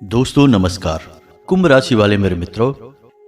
दोस्तों नमस्कार। कुंभ राशि वाले मेरे मित्रों,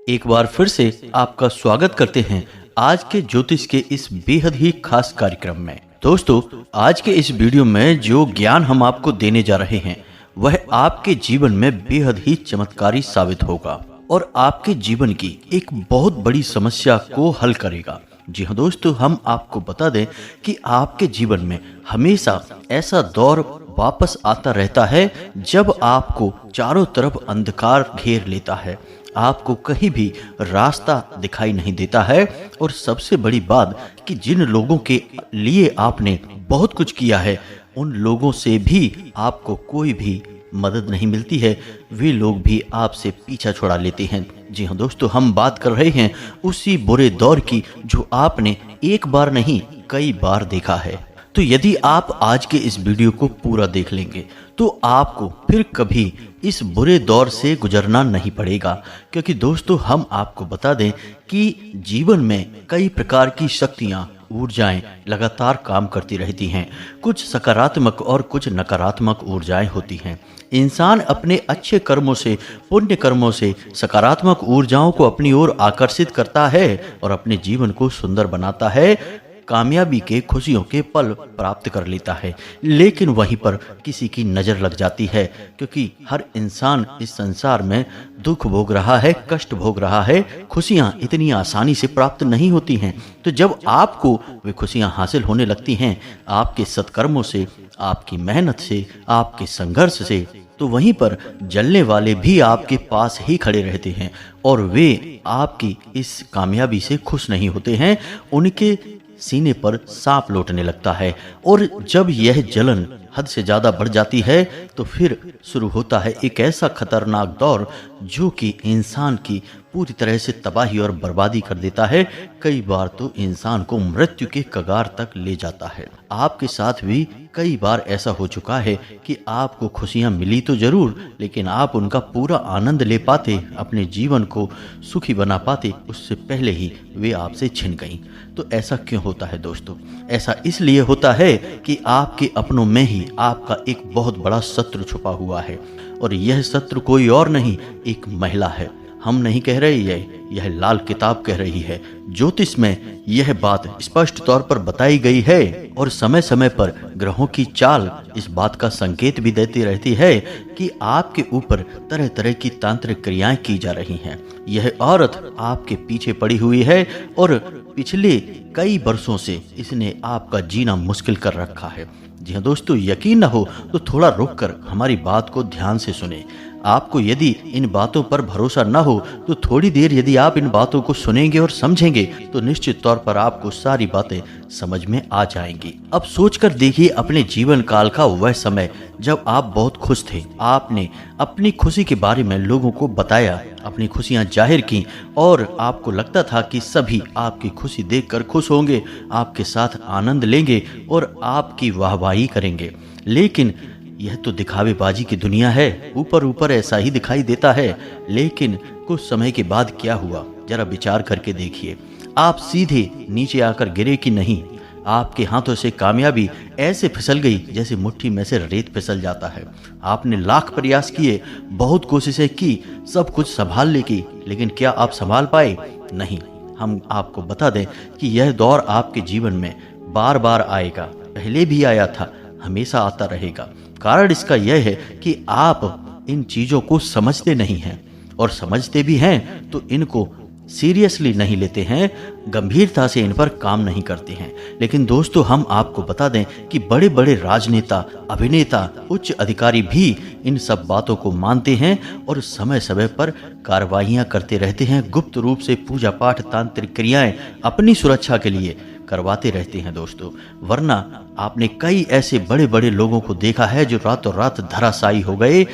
एक बार फिर से आपका स्वागत करते हैं आज के ज्योतिष के इस बेहद ही खास कार्यक्रम में। दोस्तों, आज के इस वीडियो में जो ज्ञान हम आपको देने जा रहे हैं वह आपके जीवन में बेहद ही चमत्कारी साबित होगा और आपके जीवन की एक बहुत बड़ी समस्या को हल करेगा। जी हाँ दोस्तों, हम आपको बता दें कि आपके जीवन में हमेशा ऐसा दौर वापस आता रहता है जब आपको चारों तरफ अंधकार घेर लेता है, आपको कहीं भी रास्ता दिखाई नहीं देता है और सबसे बड़ी बात कि जिन लोगों के लिए आपने बहुत कुछ किया है उन लोगों से भी आपको कोई भी मदद नहीं मिलती है, वे लोग भी आपसे पीछा छुड़ा लेते हैं। जी हाँ दोस्तों, हम बात कर रहे हैं उसी बुरे दौर की जो आपने एक बार नहीं कई बार देखा है। तो यदि आप आज के इस वीडियो को पूरा देख लेंगे तो आपको फिर कभी इस बुरे दौर से गुजरना नहीं पड़ेगा, क्योंकि दोस्तों हम आपको बता दें कि जीवन में कई प्रकार की शक्तियां ऊर्जाएं लगातार काम करती रहती हैं। कुछ सकारात्मक और कुछ नकारात्मक ऊर्जाएं होती हैं। इंसान अपने अच्छे कर्मों से, पुण्य कर्मों से सकारात्मक ऊर्जाओं को अपनी ओर आकर्षित करता है और अपने जीवन को सुंदर बनाता है, कामयाबी के खुशियों के पल प्राप्त कर लेता है। लेकिन वहीं पर किसी की नज़र लग जाती है, क्योंकि हर इंसान इस संसार में दुख भोग रहा है, कष्ट भोग रहा है। खुशियां इतनी आसानी से प्राप्त नहीं होती हैं। तो जब आपको वे खुशियां हासिल होने लगती हैं आपके सत्कर्मों से, आपकी मेहनत से, आपके संघर्ष से, तो वहीं पर जलने वाले भी आपके पास ही खड़े रहते हैं और वे आपकी इस कामयाबी से खुश नहीं होते हैं। उनके सीने पर सांप लौटने लगता है और जब यह जलन हद से ज़्यादा बढ़ जाती है तो फिर शुरू होता है एक ऐसा खतरनाक दौर जो कि इंसान की पूरी तरह से तबाही और बर्बादी कर देता है। कई बार तो इंसान को मृत्यु के कगार तक ले जाता है। आपके साथ भी कई बार ऐसा हो चुका है कि आपको खुशियां मिली तो जरूर, लेकिन आप उनका पूरा आनंद ले पाते, अपने जीवन को सुखी बना पाते, उससे पहले ही वे आपसे छिन गईं। तो ऐसा क्यों होता है दोस्तों? ऐसा इसलिए होता है कि आपके अपनों में ही आपका एक बहुत बड़ा शत्रु छुपा हुआ है और यह शत्रु कोई और नहीं, एक महिला है। हम नहीं कह रहे, यह लाल किताब कह रही है। ज्योतिष में यह बात स्पष्ट तौर पर बताई गई है और समय समय पर ग्रहों की चाल इस बात का संकेत भी देती रहती है कि आपके ऊपर तरह तरह की तांत्रिक क्रियाएं की जा रही हैं। यह औरत आपके पीछे पड़ी हुई है और पिछले कई वर्षों से इसने आपका जीना मुश्किल कर रखा है। जी हाँ दोस्तों, यकीन न हो तो थोड़ा रुककर हमारी बात को ध्यान से सुने। आपको यदि इन बातों पर भरोसा न हो तो थोड़ी देर यदि आप इन बातों को सुनेंगे और समझेंगे तो निश्चित तौर पर आपको सारी बातें समझ में आ जाएंगी। अब सोचकर देखिए अपने जीवन काल का वह समय जब आप बहुत खुश थे। आपने अपनी खुशी के बारे में लोगों को बताया, अपनी खुशियां जाहिर की और आपको लगता था कि सभी आपकी खुशी देखकर खुश होंगे, आपके साथ आनंद लेंगे और आपकी वाहवाही करेंगे। लेकिन यह तो दिखावेबाजी की दुनिया है, ऊपर ऊपर ऐसा ही दिखाई देता है, लेकिन कुछ समय के बाद क्या हुआ जरा विचार करके देखिए। आप सीधे नीचे आकर गिरे कि नहीं? आपके हाथों से कामयाबी ऐसे फिसल गई जैसे मुट्ठी में से रेत फिसल जाता है। आपने लाख प्रयास किए, बहुत कोशिशें की, सब कुछ संभालने की, लेकिन क्या आप संभाल पाए? नहीं। हम आपको बता दें कि यह दौर आपके जीवन में बार बार आएगा, पहले भी आया था, हमेशा आता रहेगा। कारण इसका यह है कि आप इन चीज़ों को समझते नहीं हैं और समझते भी हैं तो इनको सीरियसली नहीं लेते हैं, गंभीरता से इन पर काम नहीं करते हैं। लेकिन दोस्तों, हम आपको बता दें कि बड़े बड़े राजनेता, अभिनेता, उच्च अधिकारी भी इन सब बातों को मानते हैं और समय समय पर कार्रवाइयाँ करते रहते हैं। गुप्त रूप से पूजा पाठ, तांत्रिक क्रियाएं अपनी सुरक्षा के लिए करवाते रहते हैं दोस्तों। वरना आपने कई ऐसे बड़े बड़े लोगों को देखा है जो रातों रात धराशायी हो गए।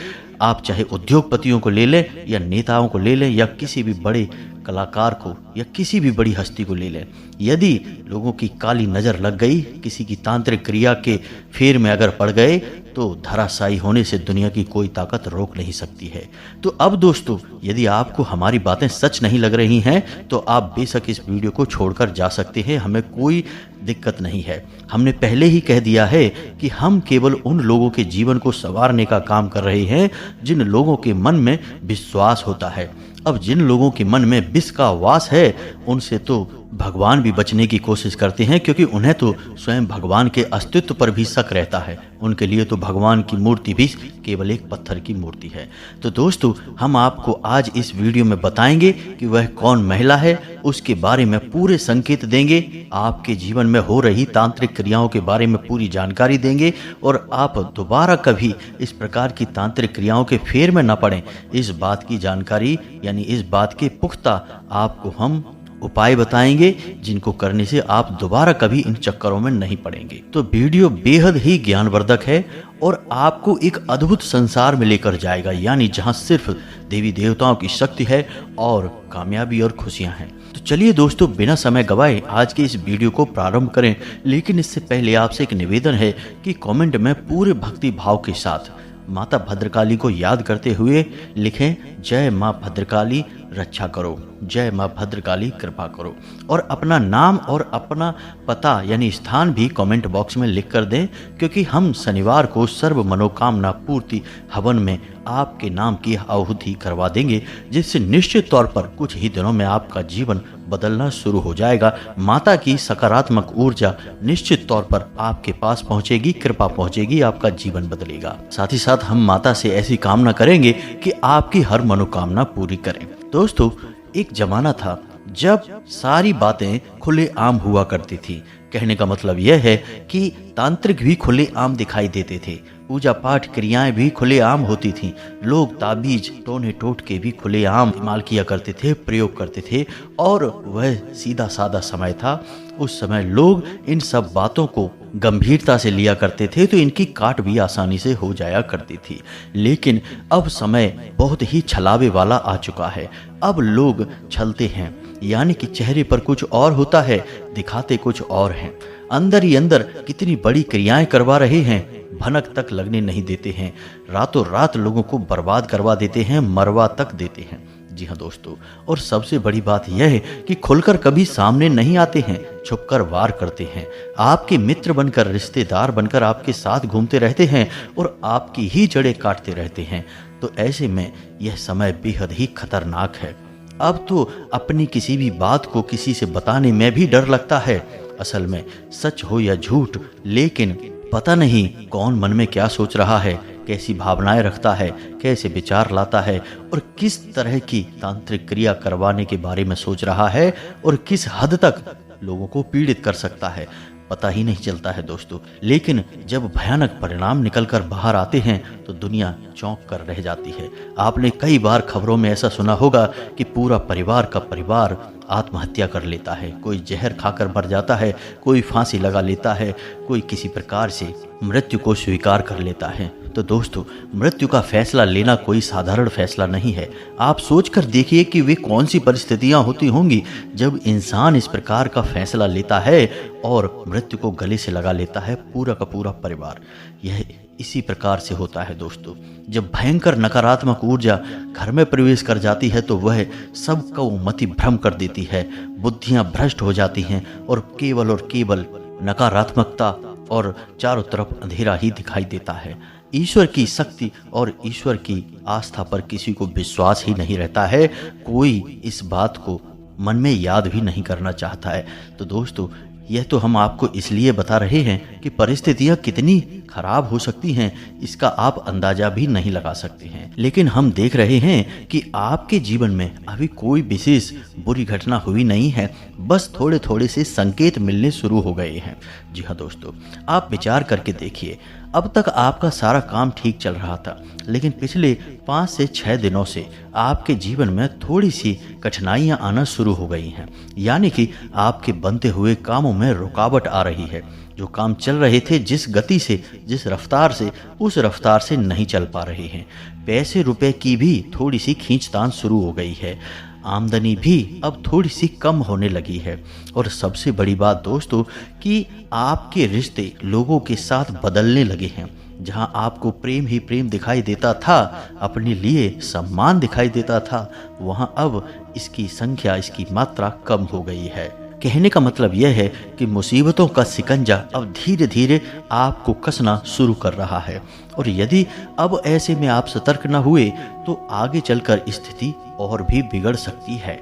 आप चाहे उद्योगपतियों को ले लें या नेताओं को ले लें या किसी भी बड़े कलाकार को या किसी भी बड़ी हस्ती को ले लें, यदि लोगों की काली नज़र लग गई, किसी की तांत्रिक क्रिया के फेर में अगर पड़ गए, तो धराशायी होने से दुनिया की कोई ताकत रोक नहीं सकती है। तो अब दोस्तों, यदि आपको हमारी बातें सच नहीं लग रही हैं तो आप बेशक इस वीडियो को छोड़कर जा सकते हैं, हमें कोई दिक्कत नहीं है। हमने पहले ही कह दिया है कि हम केवल उन लोगों के जीवन को संवारने का काम कर रहे हैं जिन लोगों के मन में विश्वास होता है। अब जिन लोगों के मन में विष का वास है, उनसे तो भगवान भी बचने की कोशिश करते हैं, क्योंकि उन्हें तो स्वयं भगवान के अस्तित्व पर भी शक रहता है। उनके लिए तो भगवान की मूर्ति भी केवल एक पत्थर की मूर्ति है। तो दोस्तों, हम आपको आज इस वीडियो में बताएंगे कि वह कौन महिला है, उसके बारे में पूरे संकेत देंगे, आपके जीवन में हो रही तांत्रिक क्रियाओं के बारे में पूरी जानकारी देंगे, और आप दोबारा कभी इस प्रकार की तांत्रिक क्रियाओं के फेर में न पड़ें, इस बात की जानकारी यानी इस बात के पुख्ता आपको हम उपाय बताएंगे, जिनको करने से आप दोबारा कभी इन चक्करों में नहीं पड़ेंगे। तो वीडियो बेहद ही ज्ञानवर्धक है और आपको एक अद्भुत संसार में लेकर जाएगा, यानी जहां सिर्फ देवी देवताओं की शक्ति है और कामयाबी और खुशियां हैं। तो चलिए दोस्तों, बिना समय गवाए आज के इस वीडियो को प्रारंभ करें। लेकिन इससे पहले आपसे एक निवेदन है कि कमेंट में पूरे भक्ति भाव के साथ माता भद्रकाली को याद करते हुए लिखें, जय माँ भद्रकाली रक्षा करो, जय माँ भद्रकाली कृपा करो, और अपना नाम और अपना पता यानी स्थान भी कमेंट बॉक्स में लिख कर दें, क्योंकि हम शनिवार को सर्व मनोकामना पूर्ति हवन में आपके नाम की आहुति करवा देंगे, जिससे निश्चित तौर पर कुछ ही दिनों में आपका जीवन बदलना शुरू हो जाएगा। माता की सकारात्मक ऊर्जा निश्चित तौर पर आपके पास पहुंचेगी, कृपा पहुंचेगी, आपका जीवन बदलेगा। साथ ही साथ हम माता से ऐसी कामना करेंगे कि आपकी हर मनोकामना पूरी करें। दोस्तों, एक जमाना था जब सारी बातें खुले आम हुआ करती थी। कहने का मतलब यह है कि तांत्रिक भी खुले आम दिखाई देते थे, पूजा पाठ क्रियाएं भी खुले आम होती थीं, लोग ताबीज टोने टोटके भी खुले आम इस्तेमाल किया करते थे, प्रयोग करते थे, और वह सीधा साधा समय था। उस समय लोग इन सब बातों को गंभीरता से लिया करते थे, तो इनकी काट भी आसानी से हो जाया करती थी। लेकिन अब समय बहुत ही छलावे वाला आ चुका है। अब लोग छलते हैं, यानी कि चेहरे पर कुछ और होता है, दिखाते कुछ और हैं। अंदर ही अंदर कितनी बड़ी क्रियाएं करवा रहे हैं, भनक तक लगने नहीं देते हैं, रातों रात लोगों को बर्बाद करवा देते हैं, मरवा तक देते हैं। जी हाँ दोस्तों, और सबसे बड़ी बात यह है कि खुलकर कभी सामने नहीं आते हैं, छुपकर वार करते हैं, आपके मित्र बनकर, रिश्तेदार बनकर आपके साथ घूमते रहते हैं और आपकी ही जड़ें काटते रहते हैं। तो ऐसे में यह समय बेहद ही खतरनाक है। अब तो अपनी किसी भी बात को किसी से बताने में भी डर लगता है। असल में सच हो या झूठ, लेकिन पता नहीं कौन मन में क्या सोच रहा है, कैसी भावनाएं रखता है, कैसे विचार लाता है, और किस तरह की तांत्रिक क्रिया करवाने के बारे में सोच रहा है, और किस हद तक लोगों को पीड़ित कर सकता है, पता ही नहीं चलता है दोस्तों। लेकिन जब भयानक परिणाम निकलकर बाहर आते हैं तो दुनिया चौंक कर रह जाती है। आपने कई बार खबरों में ऐसा सुना होगा कि पूरा परिवार का परिवार आत्महत्या कर लेता है, कोई जहर खाकर मर जाता है, कोई फांसी लगा लेता है, कोई किसी प्रकार से मृत्यु को स्वीकार कर लेता है। तो दोस्तों, मृत्यु का फैसला लेना कोई साधारण फैसला नहीं है। आप सोचकर देखिए कि वे कौन सी परिस्थितियां होती होंगी जब इंसान इस प्रकार का फैसला लेता है और मृत्यु को गले से लगा लेता है पूरा का पूरा परिवार। यह इसी प्रकार से होता है दोस्तों। जब भयंकर नकारात्मक ऊर्जा घर में प्रवेश कर जाती है तो वह सबको मति भ्रम कर देती है, बुद्धियां भ्रष्ट हो जाती हैं और केवल नकारात्मकता और चारों तरफ अंधेरा ही दिखाई देता है। ईश्वर की शक्ति और ईश्वर की आस्था पर किसी को विश्वास ही नहीं रहता है, कोई इस बात को मन में याद भी नहीं करना चाहता है। तो दोस्तों, यह तो हम आपको इसलिए बता रहे हैं कि परिस्थितियां कितनी खराब हो सकती हैं, इसका आप अंदाजा भी नहीं लगा सकते हैं। लेकिन हम देख रहे हैं कि आपके जीवन में अभी कोई विशेष बुरी घटना हुई नहीं है, बस थोड़े थोड़े से संकेत मिलने शुरू हो गए हैं। जी हाँ दोस्तों, आप विचार करके देखिए, अब तक आपका सारा काम ठीक चल रहा था, लेकिन पिछले 5 से 6 दिनों से आपके जीवन में थोड़ी सी कठिनाइयां आना शुरू हो गई हैं। यानी कि आपके बनते हुए कामों में रुकावट आ रही है। जो काम चल रहे थे जिस गति से, जिस रफ्तार से, उस रफ्तार से नहीं चल पा रहे हैं। पैसे रुपए की भी थोड़ी सी खींचतान शुरू हो गई है। आमदनी भी अब थोड़ी सी कम होने लगी है। और सबसे बड़ी बात दोस्तों कि आपके रिश्ते लोगों के साथ बदलने लगे हैं। जहां आपको प्रेम ही प्रेम दिखाई देता था, अपने लिए सम्मान दिखाई देता था, वहां अब इसकी संख्या, इसकी मात्रा कम हो गई है। कहने का मतलब यह है कि मुसीबतों का शिकंजा अब धीरे धीरे आपको कसना शुरू कर रहा है। और यदि अब ऐसे में आप सतर्क न हुए तो आगे चलकर स्थिति और भी बिगड़ सकती है।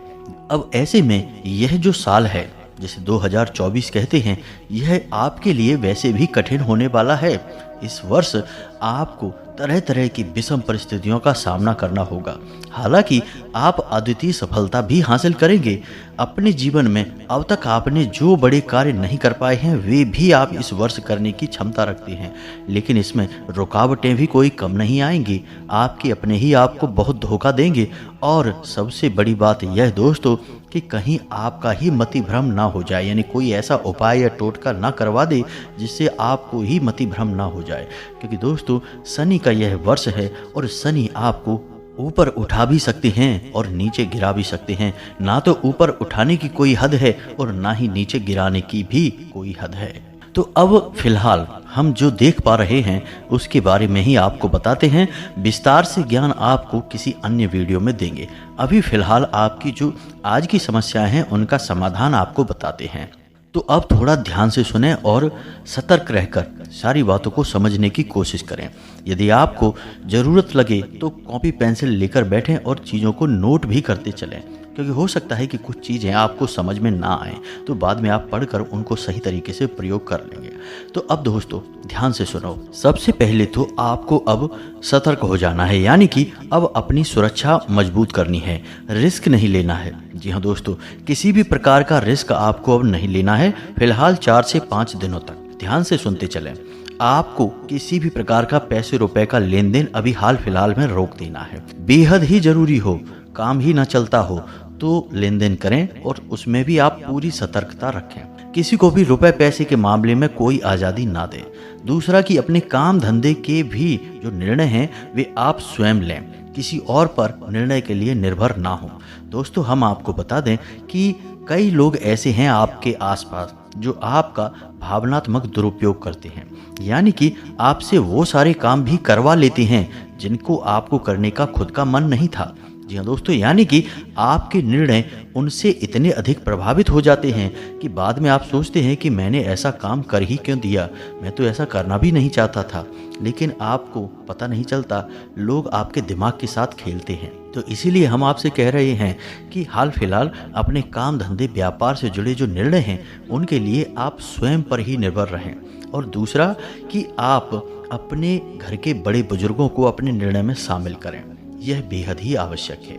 अब ऐसे में यह जो साल है, जिसे 2024 कहते हैं, यह आपके लिए वैसे भी कठिन होने वाला है। इस वर्ष आपको तरह तरह की विषम परिस्थितियों का सामना करना होगा। हालांकि आप अद्वितीय सफलता भी हासिल करेंगे। अपने जीवन में अब तक आपने जो बड़े कार्य नहीं कर पाए हैं, वे भी आप इस वर्ष करने की क्षमता रखते हैं। लेकिन इसमें रुकावटें भी कोई कम नहीं आएंगी। आपके अपने ही आपको बहुत धोखा देंगे। और सबसे बड़ी बात यह दोस्तों कि कहीं आपका ही मति भ्रम ना हो जाए, यानी कोई ऐसा उपाय या टोटका ना करवा दे जिससे आपको ही मति भ्रम ना हो जाए। क्योंकि दोस्तों शनि का यह वर्ष है और शनि आपको ऊपर उठा भी सकते हैं और नीचे गिरा भी सकते हैं। ना तो ऊपर उठाने की कोई हद है और ना ही नीचे गिराने की भी कोई हद है। तो अब फिलहाल हम जो देख पा रहे हैं उसके बारे में ही आपको बताते हैं। विस्तार से ज्ञान आपको किसी अन्य वीडियो में देंगे। अभी फिलहाल आपकी जो आज की समस्याएं हैं उनका समाधान आपको बताते हैं। तो अब थोड़ा ध्यान से सुनें और सतर्क रहकर सारी बातों को समझने की कोशिश करें। यदि आपको ज़रूरत लगे तो कॉपी पेंसिल लेकर बैठें और चीज़ों को नोट भी करते चलें, क्योंकि हो सकता है कि कुछ चीज़ें आपको समझ में ना आए तो बाद में आप पढ़कर उनको सही तरीके से प्रयोग कर लेंगे। तो अब दोस्तों ध्यान से सुनो। सबसे पहले तो आपको अब सतर्क हो जाना है, यानी कि अब अपनी सुरक्षा मजबूत करनी है। रिस्क नहीं लेना है। जी हाँ दोस्तों, किसी भी प्रकार का रिस्क आपको अब नहीं लेना है फिलहाल 4 से 5 दिनों तक। ध्यान से सुनते चलें। आपको किसी भी प्रकार का पैसे रुपए का लेन देन अभी हाल फिलहाल में रोक देना है। बेहद ही जरूरी हो, काम ही ना चलता हो तो लेन देन करें और उसमें भी आप पूरी सतर्कता रखें। किसी को भी रुपए पैसे के मामले में कोई आज़ादी ना दें। दूसरा कि अपने काम धंधे के भी जो निर्णय हैं वे आप स्वयं लें, किसी और पर निर्णय के लिए निर्भर ना हो। दोस्तों हम आपको बता दें कि कई लोग ऐसे हैं आपके आसपास जो आपका भावनात्मक दुरुपयोग करते हैं, यानी कि आपसे वो सारे काम भी करवा लेते हैं जिनको आपको करने का खुद का मन नहीं था। जी हाँ दोस्तों, यानी कि आपके निर्णय उनसे इतने अधिक प्रभावित हो जाते हैं कि बाद में आप सोचते हैं कि मैंने ऐसा काम कर ही क्यों दिया, मैं तो ऐसा करना भी नहीं चाहता था। लेकिन आपको पता नहीं चलता, लोग आपके दिमाग के साथ खेलते हैं। तो इसीलिए हम आपसे कह रहे हैं कि हाल फिलहाल अपने काम धंधे व्यापार से जुड़े जो निर्णय हैं उनके लिए आप स्वयं पर ही निर्भर रहें। और दूसरा कि आप अपने घर के बड़े बुजुर्गों को अपने निर्णय में शामिल करें, यह बेहद ही आवश्यक है।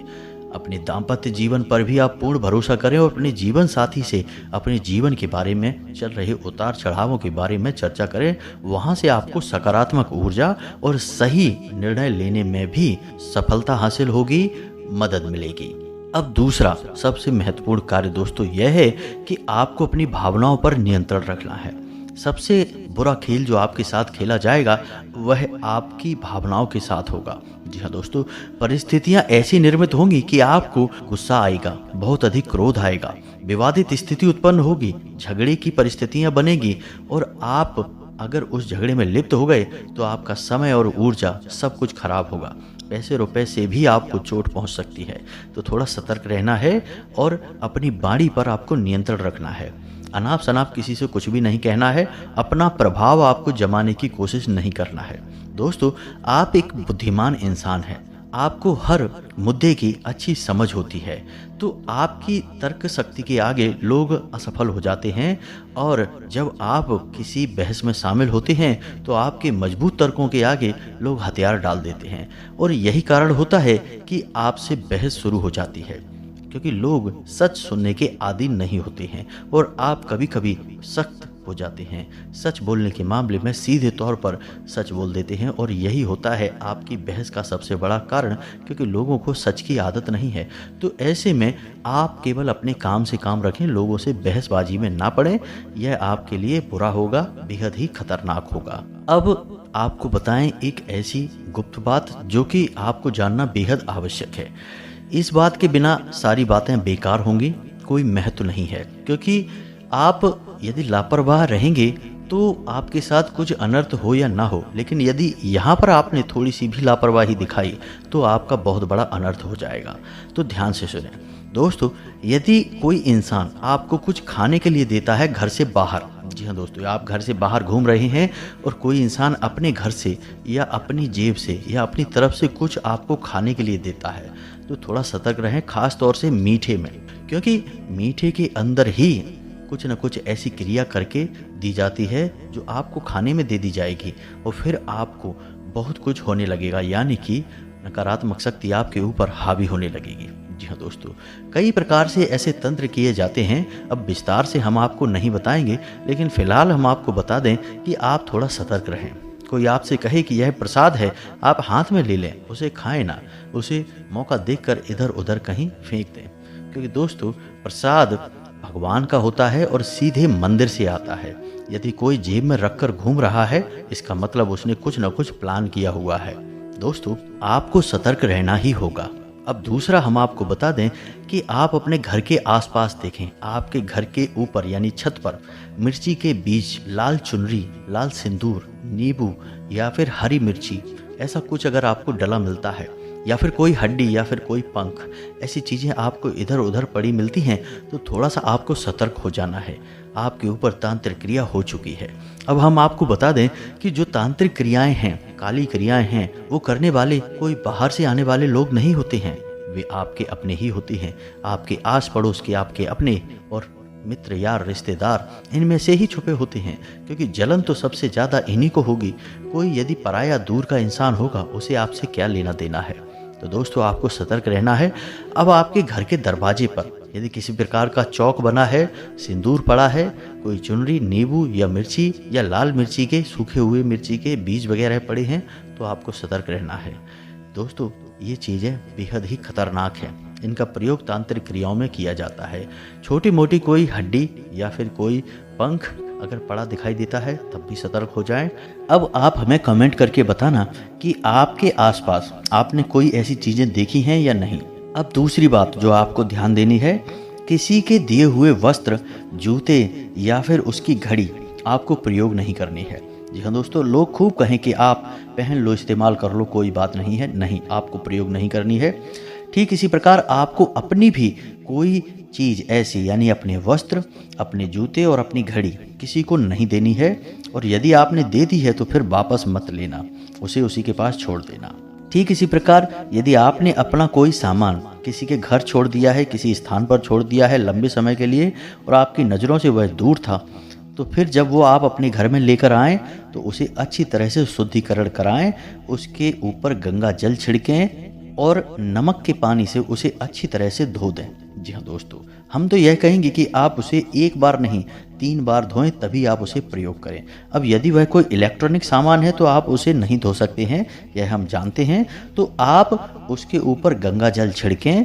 अपने दाम्पत्य जीवन पर भी आप पूर्ण भरोसा करें और अपने जीवन साथी से अपने जीवन के बारे में चल रहे उतार चढ़ावों के बारे में चर्चा करें। वहां से आपको सकारात्मक ऊर्जा और सही निर्णय लेने में भी सफलता हासिल होगी, मदद मिलेगी। अब दूसरा सबसे महत्वपूर्ण कार्य दोस्तों यह है कि आपको अपनी भावनाओं पर नियंत्रण रखना है। सबसे बुरा खेल जो आपके साथ खेला जाएगा वह आपकी भावनाओं के साथ होगा। जी हाँ दोस्तों, परिस्थितियां ऐसी निर्मित होंगी कि आपको गुस्सा आएगा, बहुत अधिक क्रोध आएगा, विवादित स्थिति उत्पन्न होगी, झगड़े की परिस्थितियां बनेगी और आप अगर उस झगड़े में लिप्त हो गए तो आपका समय और ऊर्जा सब कुछ खराब होगा। पैसे रुपए से भी आपको चोट पहुंच सकती है। तो थोड़ा सतर्क रहना है और अपनी वाणी पर आपको नियंत्रण रखना है। अनाप शनाप किसी से कुछ भी नहीं कहना है। अपना प्रभाव आपको जमाने की कोशिश नहीं करना है। दोस्तों आप एक बुद्धिमान इंसान हैं, आपको हर मुद्दे की अच्छी समझ होती है, तो आपकी तर्क शक्ति के आगे लोग असफल हो जाते हैं। और जब आप किसी बहस में शामिल होते हैं तो आपके मजबूत तर्कों के आगे लोग हथियार डाल देते हैं और यही कारण होता है कि आपसे बहस शुरू हो जाती है, क्योंकि लोग सच सुनने के आदी नहीं होते हैं और आप कभी कभी सख्त हो जाते हैं। सच बोलने के मामले में सीधे तौर पर सच बोल देते हैं और यही होता है आपकी बहस का सबसे बड़ा कारण, क्योंकि लोगों को सच की आदत नहीं है। तो ऐसे में आप केवल अपने काम से काम रखें, लोगों से बहसबाजी में ना पड़ें। यह आपके लिए बुरा होगा, बेहद ही खतरनाक होगा। अब आपको बताएं एक ऐसी गुप्त बात जो कि आपको जानना बेहद आवश्यक है। इस बात के बिना सारी बातें बेकार होंगी, कोई महत्व नहीं है। क्योंकि आप यदि लापरवाह रहेंगे तो आपके साथ कुछ अनर्थ हो या ना हो, लेकिन यदि यहाँ पर आपने थोड़ी सी भी लापरवाही दिखाई तो आपका बहुत बड़ा अनर्थ हो जाएगा। तो ध्यान से सुनें दोस्तों, यदि कोई इंसान आपको कुछ खाने के लिए देता है घर से बाहर, जी हाँ दोस्तों, आप घर से बाहर घूम रहे हैं और कोई इंसान अपने घर से या अपनी जेब से या अपनी तरफ से कुछ आपको खाने के लिए देता है, तो थोड़ा सतर्क रहें, खास तौर से मीठे में। क्योंकि मीठे के अंदर ही कुछ न कुछ ऐसी क्रिया करके दी जाती है जो आपको खाने में दे दी जाएगी और फिर आपको बहुत कुछ होने लगेगा, यानी कि नकारात्मक शक्ति आपके ऊपर हावी होने लगेगी। जी हाँ दोस्तों, कई प्रकार से ऐसे तंत्र किए जाते हैं। अब विस्तार से हम आपको नहीं बताएंगे, लेकिन फिलहाल हम आपको बता दें कि आप थोड़ा सतर्क रहें। कोई आपसे कहे कि यह प्रसाद है, आप हाथ में ले लें, उसे खाएं ना, उसे मौका देखकर इधर उधर कहीं फेंक दें। क्योंकि दोस्तों, प्रसाद भगवान का होता है और सीधे मंदिर से आता है। यदि कोई जेब में रखकर घूम रहा है, इसका मतलब उसने कुछ न कुछ प्लान किया हुआ है। दोस्तों, आपको सतर्क रहना ही होगा। अब दूसरा हम आपको बता दें कि आप अपने घर के आसपास देखें, आपके घर के ऊपर यानी छत पर मिर्ची के बीज, लाल चुनरी, लाल सिंदूर, नींबू या फिर हरी मिर्ची, ऐसा कुछ अगर आपको डला मिलता है, या फिर कोई हड्डी या फिर कोई पंख, ऐसी चीज़ें आपको इधर उधर पड़ी मिलती हैं, तो थोड़ा सा आपको सतर्क हो जाना है। आपके ऊपर तांत्रिक क्रिया हो चुकी है। अब हम आपको बता दें कि जो तांत्रिक क्रियाएं हैं, काली क्रियाएं हैं, वो करने वाले कोई बाहर से आने वाले लोग नहीं होते हैं, वे आपके अपने ही होते हैं। आपके आस पड़ोस के आपके अपने और मित्र, यार, रिश्तेदार, इनमें से ही छुपे होते हैं। क्योंकि जलन तो सबसे ज़्यादा इन्हीं को होगी। कोई यदि पराया दूर का इंसान होगा, उसे आपसे क्या लेना देना है। तो दोस्तों, आपको सतर्क रहना है। अब आपके घर के दरवाजे पर यदि किसी प्रकार का चौक बना है, सिंदूर पड़ा है, कोई चुनरी, नींबू या मिर्ची या लाल मिर्ची के, सूखे हुए मिर्ची के बीज वगैरह पड़े हैं, तो आपको सतर्क रहना है। दोस्तों, ये चीज़ें बेहद ही खतरनाक हैं। इनका प्रयोग तांत्रिक क्रियाओं में किया जाता है। छोटी मोटी कोई हड्डी या फिर कोई पंख अगर पड़ा दिखाई देता है, तब भी सतर्क हो जाएं। अब आप हमें कमेंट करके बताना कि आपके आसपास आपने कोई ऐसी चीज़ें देखी हैं या नहीं। अब दूसरी बात जो आपको ध्यान देनी है, किसी के दिए हुए वस्त्र, जूते या फिर उसकी घड़ी आपको प्रयोग नहीं करनी है। जी हाँ दोस्तों, लोग खूब कहें कि आप पहन लो, इस्तेमाल कर लो, कोई बात नहीं है, नहीं, आपको प्रयोग नहीं करनी है। ठीक इसी प्रकार आपको अपनी भी कोई चीज़ ऐसी, यानी अपने वस्त्र, अपने जूते और अपनी घड़ी किसी को नहीं देनी है। और यदि आपने दे दी है तो फिर वापस मत लेना, उसे उसी के पास छोड़ देना। ठीक इसी प्रकार यदि आपने अपना कोई सामान किसी के घर छोड़ दिया है, किसी स्थान पर छोड़ दिया है लंबे समय के लिए, और आपकी नज़रों से वह दूर था, तो फिर जब वो आप अपने घर में लेकर आएँ तो उसे अच्छी तरह से शुद्धिकरण कराएं, उसके ऊपर गंगा जल छिड़कें और नमक के पानी से उसे अच्छी तरह से धो दें। जी हाँ दोस्तों, हम तो यह कहेंगे कि आप उसे एक बार नहीं 3 बार धोएं, तभी आप उसे प्रयोग करें। अब यदि वह कोई इलेक्ट्रॉनिक सामान है तो आप उसे नहीं धो सकते हैं, यह हम जानते हैं। तो आप उसके ऊपर गंगा जल छिड़कें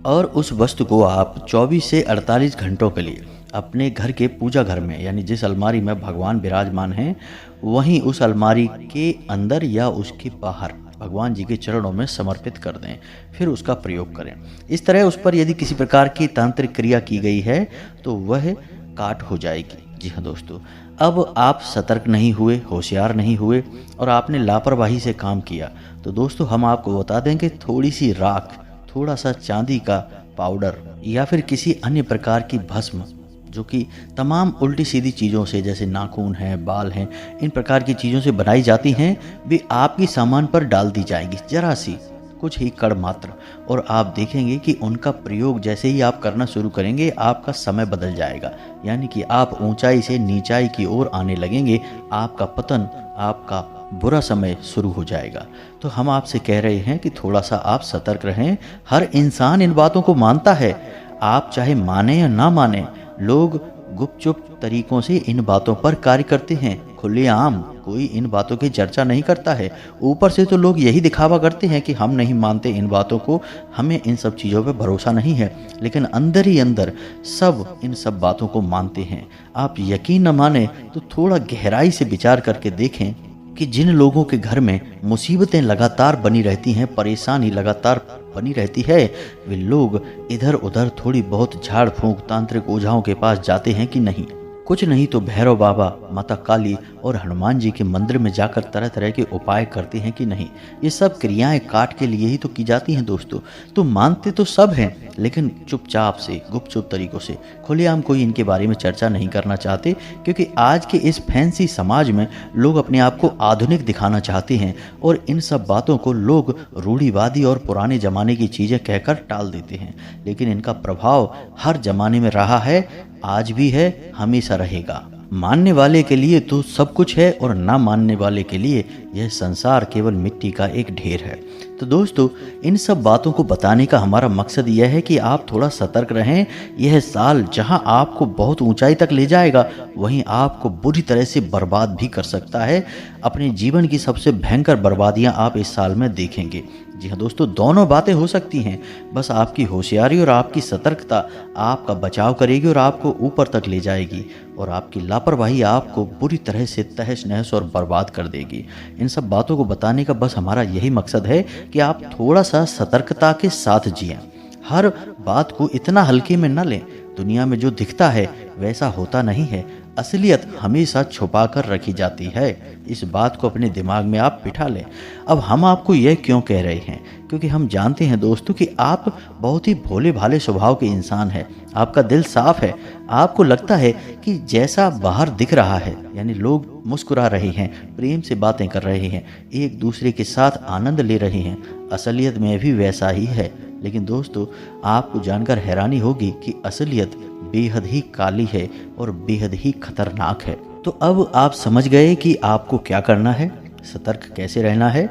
और उस वस्तु को आप 24 से 48 घंटों के लिए अपने घर के पूजा घर में, यानी जिस अलमारी में भगवान विराजमान हैं, वहीं उस अलमारी के अंदर या उसके बाहर भगवान जी के चरणों में समर्पित कर दें, फिर उसका प्रयोग करें। इस तरह उस पर यदि किसी प्रकार की तांत्रिक क्रिया की गई है तो वह काट हो जाएगी। जी हाँ दोस्तों, अब आप सतर्क नहीं हुए, होशियार नहीं हुए और आपने लापरवाही से काम किया, तो दोस्तों हम आपको बता दें कि थोड़ी सी राख, थोड़ा सा चांदी का पाउडर या फिर किसी अन्य प्रकार की भस्म, जो कि तमाम उल्टी सीधी चीज़ों से, जैसे नाखून हैं, बाल हैं, इन प्रकार की चीज़ों से बनाई जाती हैं, वे आपकी सामान पर डाल दी जाएगी, जरा सी, कुछ ही कण मात्र, और आप देखेंगे कि उनका प्रयोग जैसे ही आप करना शुरू करेंगे, आपका समय बदल जाएगा, यानी कि आप ऊंचाई से नीचाई की ओर आने लगेंगे, आपका पतन, आपका बुरा समय शुरू हो जाएगा। तो हम आपसे कह रहे हैं कि थोड़ा सा आप सतर्क रहें। हर इंसान इन बातों को मानता है, आप चाहे माने या ना माने, लोग गुपचुप तरीकों से इन बातों पर कार्य करते हैं। खुलेआम कोई इन बातों की चर्चा नहीं करता है। ऊपर से तो लोग यही दिखावा करते हैं कि हम नहीं मानते इन बातों को, हमें इन सब चीज़ों पे भरोसा नहीं है, लेकिन अंदर ही अंदर सब इन सब बातों को मानते हैं। आप यकीन न माने तो थोड़ा गहराई से विचार करके देखें कि जिन लोगों के घर में मुसीबतें लगातार बनी रहती हैं, परेशानी लगातार बनी रहती है, वे लोग इधर उधर थोड़ी बहुत झाड़ फूंक तांत्रिक ओझाओं के पास जाते हैं कि नहीं? कुछ नहीं तो भैरव बाबा, माता काली और हनुमान जी के मंदिर में जाकर तरह तरह के उपाय करते हैं कि नहीं? ये सब क्रियाएं काट के लिए ही तो की जाती हैं दोस्तों। तो मानते तो सब हैं, लेकिन चुपचाप से, गुपचुप तरीकों से, खुलेआम कोई इनके बारे में चर्चा नहीं करना चाहते, क्योंकि आज के इस फैंसी समाज में लोग अपने आप को आधुनिक दिखाना चाहते हैं और इन सब बातों को लोग रूढ़िवादी और पुराने ज़माने की चीज़ें कहकर टाल देते हैं। लेकिन इनका प्रभाव हर ज़माने में रहा है, आज भी है, हमेशा रहेगा। मानने वाले के लिए तो सब कुछ है और ना मानने वाले के लिए यह संसार केवल मिट्टी का एक ढेर है। तो दोस्तों, इन सब बातों को बताने का हमारा मकसद यह है कि आप थोड़ा सतर्क रहें। यह साल जहां आपको बहुत ऊंचाई तक ले जाएगा, वहीं आपको बुरी तरह से बर्बाद भी कर सकता है। अपने जीवन की सबसे भयंकर बर्बादियां आप इस साल में देखेंगे। जी हाँ दोस्तों, दोनों बातें हो सकती हैं। बस आपकी होशियारी और आपकी सतर्कता आपका बचाव करेगी और आपको ऊपर तक ले जाएगी, और आपकी लापरवाही आपको बुरी तरह से तहस नहस और बर्बाद कर देगी। इन सब बातों को बताने का बस हमारा यही मकसद है कि आप थोड़ा सा सतर्कता के साथ जिएं। हर बात को इतना हल्के में न लें। दुनिया में जो दिखता है वैसा होता नहीं है। असलियत हमेशा छुपा कर रखी जाती है। इस बात को अपने दिमाग में आप बिठा लें। अब हम आपको यह क्यों कह रहे हैं? क्योंकि हम जानते हैं दोस्तों कि आप बहुत ही भोले भाले स्वभाव के इंसान हैं। आपका दिल साफ है। आपको लगता है कि जैसा बाहर दिख रहा है, यानी लोग मुस्कुरा रहे हैं, प्रेम से बातें कर रहे हैं, एक दूसरे के साथ आनंद ले रहे हैं, असलियत में भी वैसा ही है। लेकिन दोस्तों, आपको जानकर हैरानी होगी कि असलियत बेहद ही काली है और बेहद ही खतरनाक है। तो अब आप समझ गए कि आपको क्या करना है, सतर्क कैसे रहना है।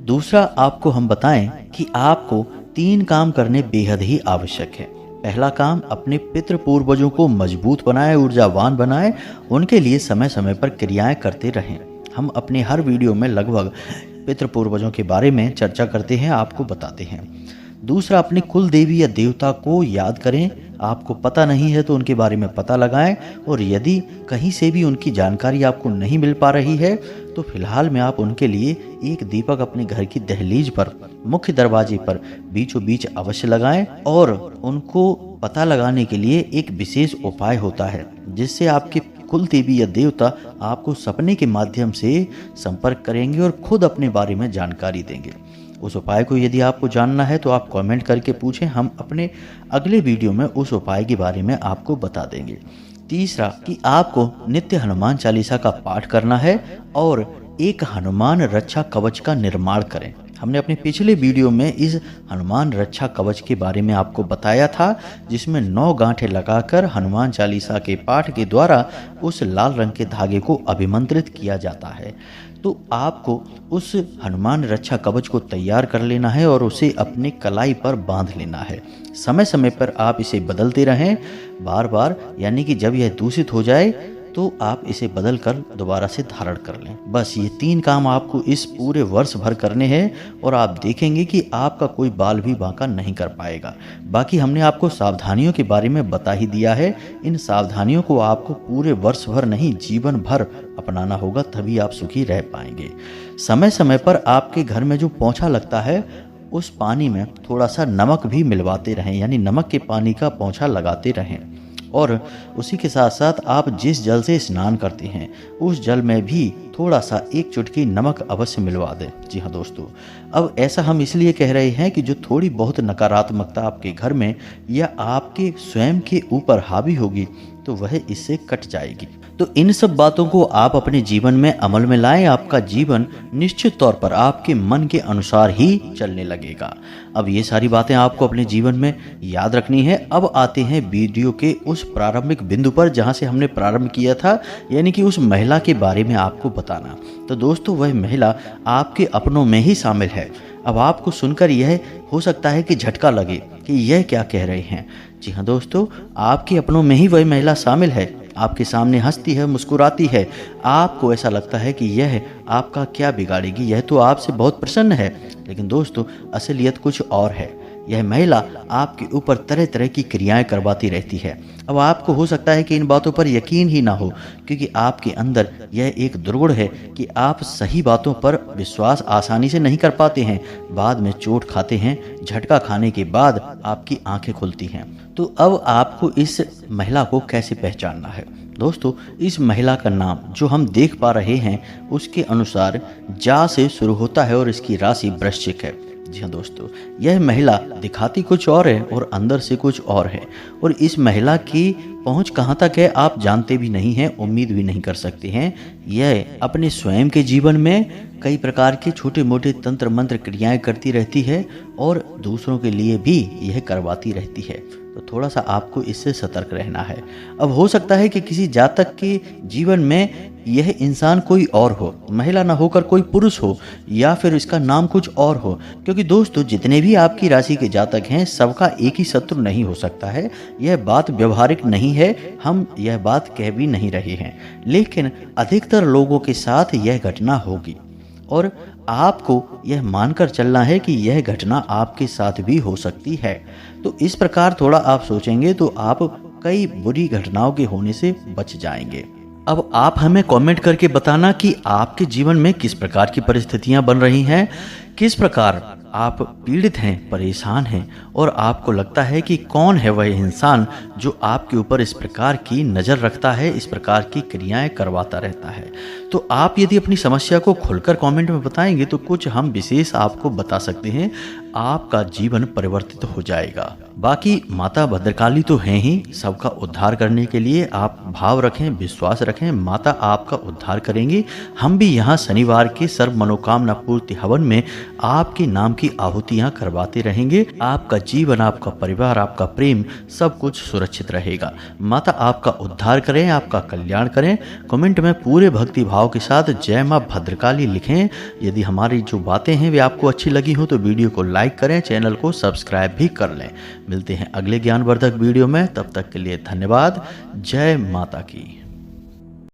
दूसरा, आपको हम बताएं कि आपको 3 काम करने बेहद ही आवश्यक है। पहला काम, अपने पितृ पूर्वजों को मजबूत बनाएं, ऊर्जावान बनाएं, उनके लिए समय समय पर क्रियाएं करते रहें। हम अपने हर वीडियो में लगभग पितृ पूर्वजों के बारे में चर्चा करते हैं, आपको बताते हैं। दूसरा, अपने कुल देवी या देवता को याद करें। आपको पता नहीं है तो उनके बारे में पता लगाएं, और यदि कहीं से भी उनकी जानकारी आपको नहीं मिल पा रही है तो फिलहाल में आप उनके लिए एक दीपक अपने घर की दहलीज पर, मुख्य दरवाजे पर बीचों बीच अवश्य लगाएं। और उनको पता लगाने के लिए एक विशेष उपाय होता है, जिससे आपके कुल देवी या देवता आपको सपने के माध्यम से संपर्क करेंगे और खुद अपने बारे में जानकारी देंगे। उस उपाय को यदि आपको जानना है तो आप कमेंट करके पूछें, हम अपने अगले वीडियो में उस उपाय के बारे में आपको बता देंगे। तीसरा, कि आपको नित्य हनुमान चालीसा का पाठ करना है और एक हनुमान रक्षा कवच का निर्माण करें। हमने अपने पिछले वीडियो में इस हनुमान रक्षा कवच के बारे में आपको बताया था, जिसमें 9 गांठें लगाकर हनुमान चालीसा के पाठ के द्वारा उस लाल रंग के धागे को अभिमंत्रित किया जाता है। तो आपको उस हनुमान रक्षा कवच को तैयार कर लेना है और उसे अपने कलाई पर बांध लेना है। समय समय पर आप इसे बदलते रहें, बार बार, यानी कि जब यह दूषित हो जाए तो आप इसे बदल कर दोबारा से धारण कर लें। बस ये 3 काम आपको इस पूरे वर्ष भर करने हैं और आप देखेंगे कि आपका कोई बाल भी बांका नहीं कर पाएगा। बाकी हमने आपको सावधानियों के बारे में बता ही दिया है। इन सावधानियों को आपको पूरे वर्ष भर नहीं, जीवन भर अपनाना होगा, तभी आप सुखी रह पाएंगे। समय समय पर आपके घर में जो पोंछा लगता है, उस पानी में थोड़ा सा नमक भी मिलवाते रहें, यानी नमक के पानी का पोंछा लगाते रहें। और उसी के साथ साथ आप जिस जल से स्नान करते हैं, उस जल में भी थोड़ा सा 1 चुटकी नमक अवश्य मिलवा दें। जी हाँ दोस्तों, अब ऐसा हम इसलिए कह रहे हैं कि जो थोड़ी बहुत नकारात्मकता आपके घर में या आपके स्वयं के ऊपर हावी होगी, तो वह इससे कट जाएगी। तो इन सब बातों को आप अपने जीवन में अमल में लाएं। आपका जीवन निश्चित तौर पर आपके मन के अनुसार ही चलने लगेगा। अब ये सारी बातें आपको अपने जीवन में याद रखनी है। अब आते हैं वीडियो के उस प्रारंभिक बिंदु पर जहां से हमने प्रारंभ किया था, यानी कि उस महिला के बारे में आपको बताना। तो दोस्तों, वह महिला आपके अपनों में ही शामिल है। अब आपको सुनकर यह हो सकता है कि झटका लगे कि यह क्या कह रहे हैं। जी हाँ दोस्तों, आपके अपनों में ही वह महिला शामिल है। आपके सामने हंसती है, मुस्कुराती है। आपको ऐसा लगता है कि यह आपका क्या बिगाड़ेगी, यह तो आपसे बहुत प्रसन्न है, लेकिन दोस्तों असलियत कुछ और है। यह महिला आपके ऊपर तरह तरह की क्रियाएं करवाती रहती है। अब आपको हो सकता है कि इन बातों पर यकीन ही ना हो, क्योंकि आपके अंदर यह एक दुर्गुण है कि आप सही बातों पर विश्वास आसानी से नहीं कर पाते हैं। बाद में चोट खाते हैं, झटका खाने के बाद आपकी आंखें खुलती हैं। तो अब आपको इस महिला को कैसे पहचानना है? दोस्तों, इस महिला का नाम जो हम देख पा रहे हैं उसके अनुसार जा से शुरू होता है और इसकी राशि वृश्चिक है। जी हाँ दोस्तों, यह महिला दिखाती कुछ और है और अंदर से कुछ और है, और इस महिला की पहुंच कहाँ तक है आप जानते भी नहीं हैं, उम्मीद भी नहीं कर सकते हैं। यह अपने स्वयं के जीवन में कई प्रकार के छोटे मोटे तंत्र मंत्र क्रियाएं करती रहती है और दूसरों के लिए भी यह करवाती रहती है। तो थोड़ा सा आपको इससे सतर्क रहना है। अब हो सकता है कि किसी जातक के जीवन में यह इंसान कोई और हो, महिला ना होकर कोई पुरुष हो, या फिर इसका नाम कुछ और हो, क्योंकि दोस्तों जितने भी आपकी राशि के जातक हैं सबका एक ही शत्रु नहीं हो सकता है। यह बात व्यवहारिक नहीं है, हम यह बात कह भी नहीं रहे हैं, लेकिन अधिकतर लोगों के साथ यह घटना होगी और आपको यह मानकर चलना है कि यह घटना आपके साथ भी हो सकती है। तो इस प्रकार थोड़ा आप सोचेंगे तो आप कई बुरी घटनाओं के होने से बच जाएंगे। अब आप हमें कमेंट करके बताना कि आपके जीवन में किस प्रकार की परिस्थितियां बन रही हैं, किस प्रकार आप पीड़ित हैं, परेशान हैं, और आपको लगता है कि कौन है वह इंसान जो आपके ऊपर इस प्रकार की नज़र रखता है, इस प्रकार की क्रियाएं करवाता रहता है। तो आप यदि अपनी समस्या को खुलकर कमेंट में बताएंगे तो कुछ हम विशेष आपको बता सकते हैं, आपका जीवन परिवर्तित हो जाएगा। बाकी माता भद्रकाली तो हैं ही, सबका उद्धार करने के लिए आप भाव रखें, विश्वास रखें, माता आपका उद्धार करेंगी। हम भी यहाँ शनिवार के सर्व मनोकामना पूर्ति हवन में आपके नाम की आहुतियाँ करवाते रहेंगे। आपका जीवन, आपका परिवार, आपका प्रेम सब कुछ सुरक्षित रहेगा। माता आपका उद्धार करें, आपका कल्याण करें। कमेंट में पूरे भक्ति भाव के साथ जय माँ भद्रकाली लिखें। यदि हमारी जो बातें हैं वे आपको अच्छी लगी हो तो वीडियो को लाइक करें, चैनल को सब्सक्राइब भी कर लें। मिलते हैं अगले ज्ञानवर्धक वीडियो में, तब तक के लिए धन्यवाद। जय माता की।